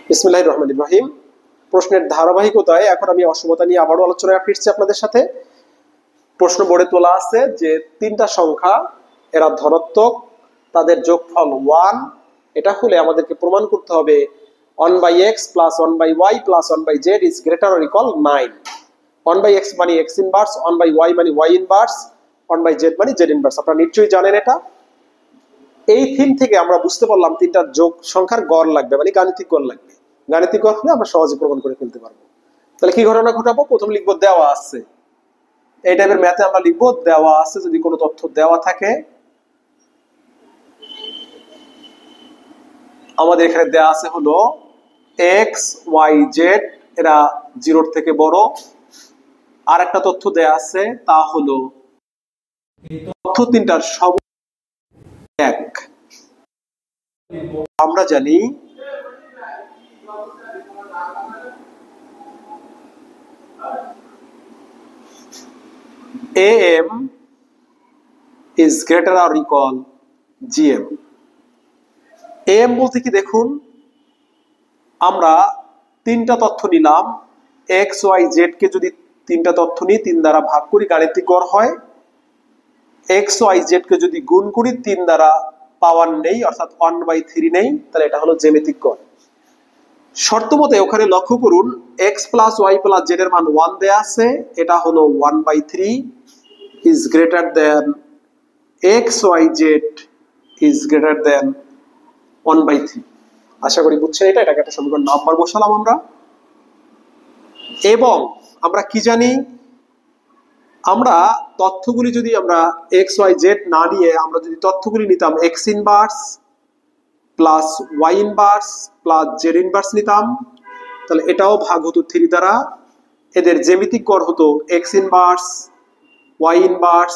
বিসমিল্লাহির রহমানির রহিম। প্রশ্নের ধারাবাহিকতায় এখন আমি অসমতা নিয়ে আবারও আলোচনায় ফিরছি আপনাদের সাথে। প্রশ্ন বোর্ডে তোলা আছে যে তিনটা সংখ্যা এরা ধনাত্মক, তাদের যোগফল 1। এটা হলে আমাদেরকে প্রমাণ করতে হবে 1/x plus 1/y plus 1/z is greater or equal 9। 1/x মানে x ইনভার্স, 1/y মানে y ইনভার্স, 1/z মানে z ইনভার্স। আপনারা নিশ্চয়ই জানেন এটা। এই থিম থেকে আমরা বুঝতে পারলাম তিনটা যোগ সংখ্যার গড় লাগবে, মানে গাণিতিক গড় লাগবে। গাণিতিক গড় হলে আমরা সহজে প্রমাণ করে ফেলতে পারবো। তাহলে কি ঘটনা ঘটাবো? প্রথম লিখবো দেওয়া আছে। এই টাইপের ম্যাথে আমরা লিখবো দেওয়া আছে। যদি কোনো তথ্য দেওয়া থাকে, আমাদের এখানে দেওয়া আছে হলো এক্স ওয়াই জেড এরা 0-র থেকে বড়। আর একটা তথ্য দেওয়া আছে, তা হলো তথ্য তিনটার সব এক। আমরা জানি AM is greater or equal GM। AM বলতে কি দেখুন, আমরা তিনটা তথ্য নিলাম। এক্স ওয়াই জেড কে যদি তিনটা তথ্য নিই, 3 দ্বারা ভাগ করি, গাণিতিক গড় হয়। এক্স ওয়াই জেড কে যদি গুণ করি, 3 দ্বারা পাওয়ার নেই, অর্থাৎ 1/3 নেই, তাহলে এটা হলো জ্যামিতিক গড়। শর্ত মতে ওখানে লক্ষ্য করুন, X plus Y plus Z এর মান 1 দেয়া আছে। এটা হলো 1/3 is greater than X Y Z is greater than 1/3। আশা করি বুঝছেন এটা। এটাকে একটা সমীকরণ নাম্বার বসালাম আমরা। এবং আমরা কি জানি, আমরা তথ্যগুলি যদি আমরা এক্স ওয়াই জেড না নিয়ে আমরা যদি তথ্যগুলি নিতাম X inverse plus Y inverse plus Z inverse নিতাম, তাহলে এটাও ভাগ হতো 3 দ্বারা। এদের জ্যামিতিক গড় হতো X inverse Y inverse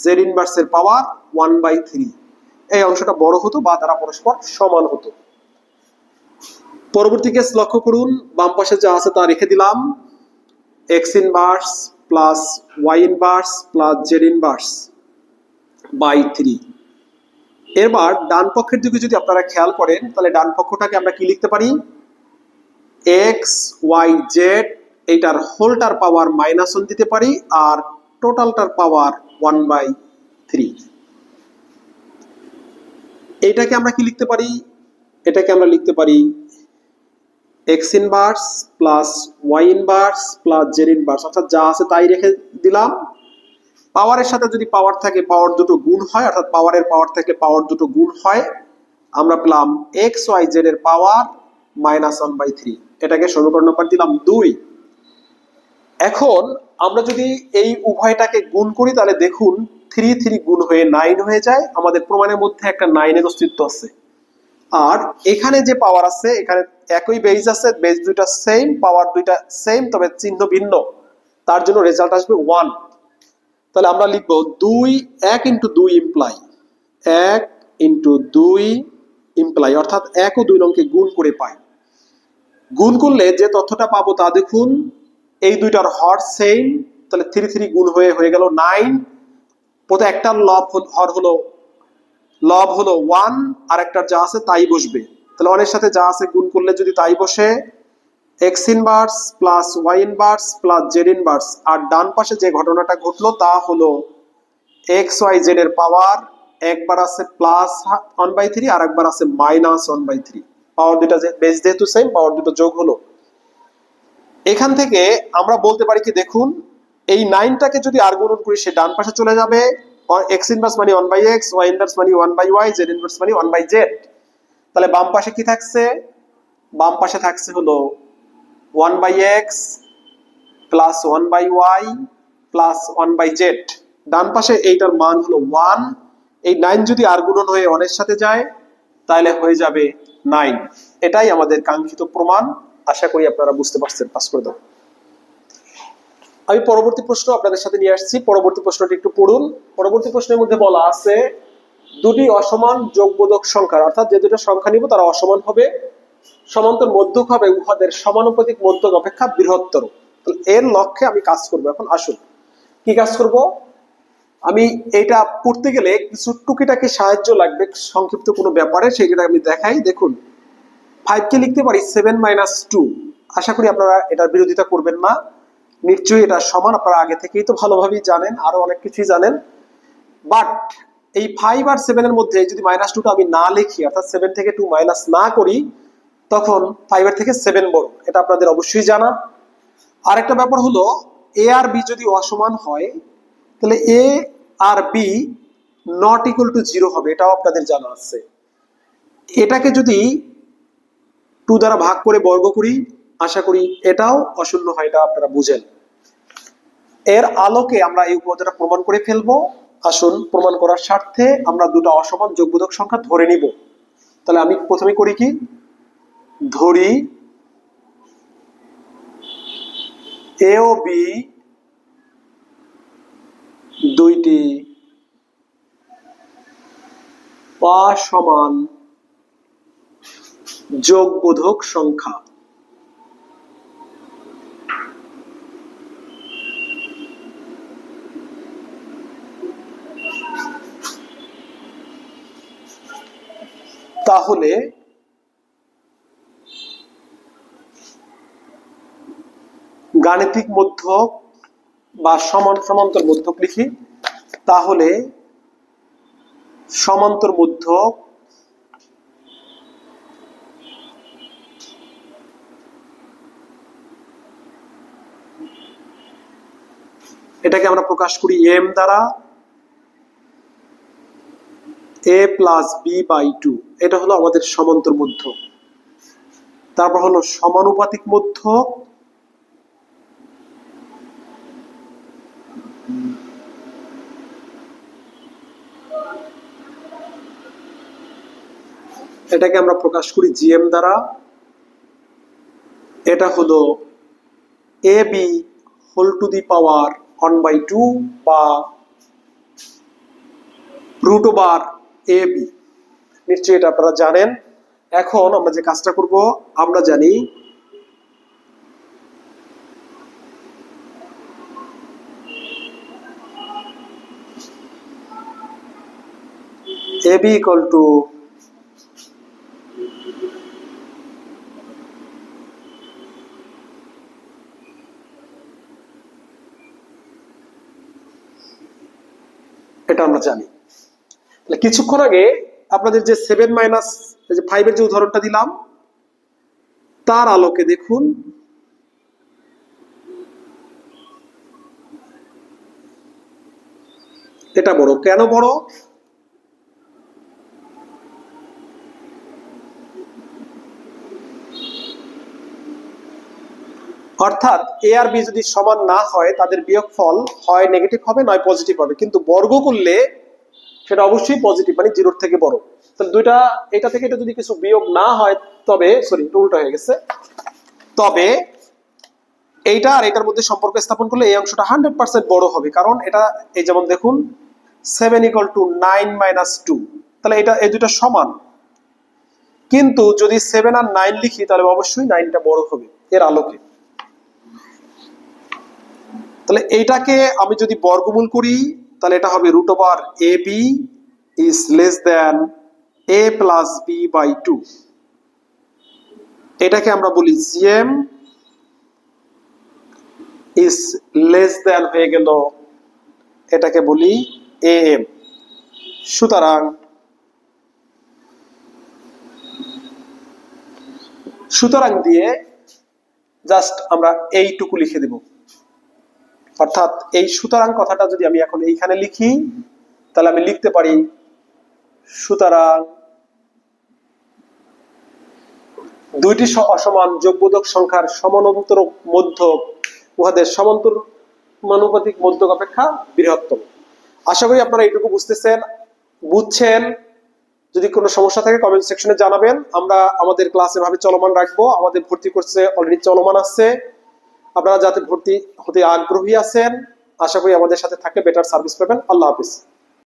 Z ইনভার্সের পাওয়ার 1/3। এই অংশটা বড় হতো বা তারা পরস্পর সমান হতো। পরবর্তী কেস লক্ষ্য করুন, বাম পাশে যা আছে তা রেখে দিলাম, X inverse plus Y inverse plus Z inverse by 3। এবার ডান পক্ষের দিকে যদি আপনারা খেয়াল করেন, তাহলে ডান পক্ষটাকে আমরা কি লিখতে পারি, এক্স ওয়াই জেড এইটার হোলটার পাওয়ার -1 দিতে পারি, আর টোটালটার পাওয়ার 1/3। এইটাকে আমরা কি লিখতে পারি, এটাকে আমরা লিখতে পারি X inverse plus Y inverse plus Z inverse, অর্থাৎ যা আছে তাই রেখে দিলাম। পাওয়ারের সাথে যদি পাওয়ার থাকে, পাওয়ার দুটো গুণ হয়, অর্থাৎ পাওয়ারের পাওয়ার থেকে পাওয়ার দুটো গুণ হয়, আমরা পেলাম এক্স ওয়াই জেড এর পাওয়ার -1/3। এটাকে সমীকরণ নাম্বার দিলাম 2। এখন আমরা যদি এই উভয়টাকে গুণ করি, তাহলে দেখুন 3 3 গুণ হয়ে 9 হয়ে যায়। আমাদের প্রমাণের মধ্যে একটা 9 এর অস্তিত্ব আছে। আর এখানে যে পাওয়ার আছে, এখানে একই বেজ আছে, বেজ দুইটা সেম, পাওয়ার দুইটা সেম, তবে চিহ্ন ভিন্ন, তার জন্য রেজাল্ট আসবে 1। তাহলে আমরা লিখবো 1 × 2 ইমপ্লাই, 1 × 2 ইমপ্লাই, অর্থাৎ 1 ও 2 নংকে গুণ করে পাই। গুণ করলে যে তথ্যটা পাবো তা দেখুন, এই দুইটার হর সেম, তাহলে 3 3 গুণ হয়ে গেল 9। প্রতি একটা হর হলো লব হলো 1, আর একটা যা আছে তাই বসবে। তাহলে অনের সাথে যা আছে গুণ করলে যদি তাই বসে, X inverse plus Y inverse plus Z inverse. আর ডান পাশে যে ঘটনাটা ঘটলো তা হলো এক্স ওয়াই জেড এর পাওয়ার একবার আছে +1/3 আর একবার আছে -1/3। পাওয়ার দুটো বেস যেহেতু সেম, পাওয়ার দুটো যোগ হলো। এখান থেকে আমরা বলতে পারি কি দেখুন, এই 9টাকে যদি আর গুণন করি, সে ডান পাশে চলে যাবে। এক্স ইনভার্স মানে 1/x, ওয়াই ইনভার্স মানে 1/y, জেড ইনভার্স মানে 1/z। তাহলে বাম পাশে কি থাকছে, বাম পাশে থাকছে হলো 1/x plus 1/y plus 1/z। ডান পাশে এইটার মান হলো 1। এই 9 যদি আর গুণন হয়ে 1 এর সাথে যায়, তাহলে হয়ে যাবে 9। এটাই আমাদের কাঙ্ক্ষিত প্রমাণ। আশা করি আপনারা বুঝতে পারছেন। পাস করে দাও। আমি পরবর্তী প্রশ্ন আপনাদের সাথে নিয়ে আসছি। পরবর্তী প্রশ্নটি একটু পড়ুন। পরবর্তী প্রশ্নের মধ্যে বলা আছে, দুটি অসমান যোগবোধক সংখ্যার, অর্থাৎ যে দুটো সংখ্যা নিব তারা অসমান হবে, সমান্তর মধ্যক হবে উহাদের সমানুপাতিক মধ্যক অপেক্ষা বৃহত্তর। এর লক্ষ্যে আমি কাজ করব। এখন আসুন কি কাজ করব। আমি এটা পড়তে গেলে কিছু টুকিটাকি সাহায্য লাগবে সংক্ষিপ্ত কোনো ব্যাপারে, সেটা আমি দেখাই। দেখুন, 5 কে লিখতে পারি 7 - 2। আশা করি আপনারা এটার বিরোধিতা করবেন না, নিশ্চয়ই এটা সমান, আপনারা আগে থেকেই তো ভালোভাবেই জানেন, আরো অনেক কিছুই জানেন। বাট এই 5 আর 7 এর মধ্যে যদি -2টা আমি না লিখি, অর্থাৎ 7 থেকে 2 মাইনাস না করি, তখন 5 এর থেকে 7 বড়, এটা আপনাদের অবশ্যই জানা। আরেকটা ব্যাপার হলো এ আর বি যদি অসমান হয় তাহলে এ আর বি নট ইকুয়াল টু 0 হবে, এটাও আপনাদের জানা আছে। এটাকে যদি 2 দ্বারা ভাগ করে বর্গ করি, আশা করি এটাও অশূন্য হয়, এটা আপনারা বুঝেন। এর আলোকে আমরা এই উপপাদ্যটা প্রমাণ করে ফেলবো। আসুন, প্রমাণ করার স্বার্থে আমরা দুটো অসমান যোগবোধক সংখ্যা ধরে নিব। তাহলে আমি প্রথমে করি কি, ধরি এ ও বি দুইটি অসমান যোগবোধক সংখ্যা। তাহলে গাণিতিক মধ্যক বা সমান্তর মধ্যক লিখি। তাহলে সমান্তর মধ্যক এটাকে আমরা প্রকাশ করি এম দ্বারা, a প্লাস বি বাই 2, এটা হলো আমাদের সমান্তর মধ্যক। তারপর হলো সমানুপাতিক মধ্যক, এটাকে আমরা প্রকাশ করি জিএম দ্বারা। এটা হলো A B whole to the পাওয়ার 1/2 বা রুট ওভার এ বি, নিশ্চয়ই এটা আপনারা জানেন। এখন আমরা যে কাজটা করব, আমরা জানি এ বি ইকুয়াল টু এটা আমরা জানি। তাহলে কিছুক্ষণ আগে আপনাদের যে 7 মাইনাস 5 এর যে উদাহরণটা দিলাম, তার আলোকে দেখুন এটা বড়। কেন বড়? অর্থাৎ এ আর বি যদি সমান না হয়, তাদের বিয়োগফল হয় নেগেটিভ হবে, নয় পজিটিভ হবে, কিন্তু বর্গ করলে সেটা অবশ্যই পজিটিভ, মানে 0 থেকে বড়। তাহলে দুইটা, এটা থেকে এটা যদি কিছু বিয়োগ না হয়, তবে সরি উল্টো হয়ে গেছে, তবে এইটা আর এটার মধ্যে সম্পর্ক স্থাপন করলে এই অংশটা 100% বড় হবে। কারণ এটা, এই যেমন দেখুন 7 = 9 - 2, তাহলে এটা এই দুটো সমান। কিন্তু যদি 7 আর 9 লিখি, তাহলে অবশ্যই 9টা বড় হবে এর আলোকে। তাহলে এইটাকে আমি যদি বর্গমূল করি, তাহলে এটা হবে root over A B is less than A plus B by 2। এটাকে আমরা বলি জিএম ইজ লেস দ্যান হয়ে গেল, এটাকে বলি এ এম। সুতরাং দিয়ে জাস্ট আমরা এইটুকু লিখে দেব। অর্থাৎ এই সুতরাং কথাটা যদি আমি এখন এইখানে লিখি, তাহলে আমি লিখতে পারি সুতরাং দুইটি অসমান যোগবোধক সংখ্যার সমান্তর মধ্যক উহাদের সমান্তরানুপাতিক মধ্যক অপেক্ষা বৃহত্তম। আশা করি আপনারা এইটুকু বুঝছেন। যদি কোনো সমস্যা থাকে কমেন্ট সেকশনে জানাবেন। আমরা আমাদের ক্লাস এভাবে চলমান রাখবো। আমাদের ভর্তি কোর্সে অলরেডি চলমান আছে। আপনারা যাতে ভর্তি হতে আগ্রহী আছেন, আশা করি আমাদের সাথে থাকলে বেটার সার্ভিস পাবেন। আল্লাহ হাফিজ।